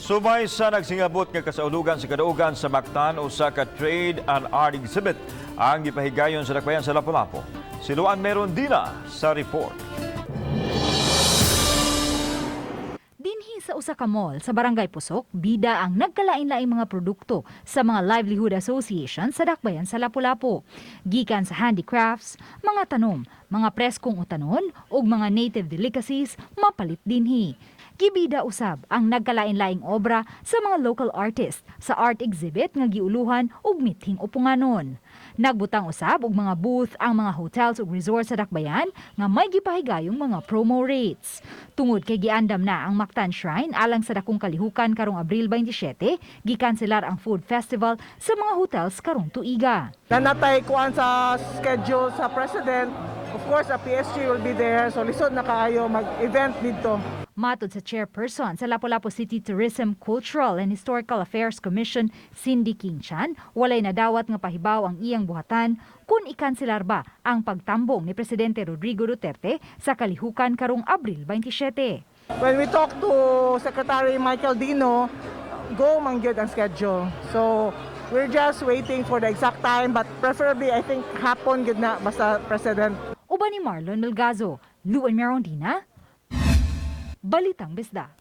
Sumay sa nagsingabot nga kasaulugan sa kadaugan sa Mactan o sa ka-trade and art exhibit ang gipahigayon sa dakbayan sa Lapu-Lapu. Si Luan Merondina sa report. Dinhi sa usa ka mall sa Barangay Pusok, bida ang nagkalain-laing mga produkto sa mga livelihood association sa dakbayan sa Lapu-Lapu. Gikan sa handicrafts, mga tanom, mga preskong utanon ug mga native delicacies mapalit dinhi. Gibida usab ang nagkalain-laing obra sa mga local artist sa art exhibit nga giuluhan ug mithing upunganon. Nagbutang usab og mga booth ang mga hotels ug resorts sa dakbayan nga may gipahigayong mga promo rates. Tungod kay giandam na ang Mactan Shrine alang sa dakong kalihukan karong Abril 27, gikanselar ang food festival sa mga hotels karong tuiga. Nanatay kuan sa schedule sa president. Of course, a PSG will be there. So lisod na kaayo mag-event dito. Matod sa chairperson sa Lapu-Lapu City Tourism, Cultural and Historical Affairs Commission, Cindy King-Chan, walay nadawat nga pahibaw ang iyang buhatan kung ikanselar ba ang pagtambong ni Presidente Rodrigo Duterte sa kalihukan karong Abril 27. When we talk to Secretary Michael Dino, go mangyod ang schedule. So we're just waiting for the exact time, but preferably I think hapon gid na basta President. Uban ni Marlon Melgazo, Luan Merondina, Balitang Bisda.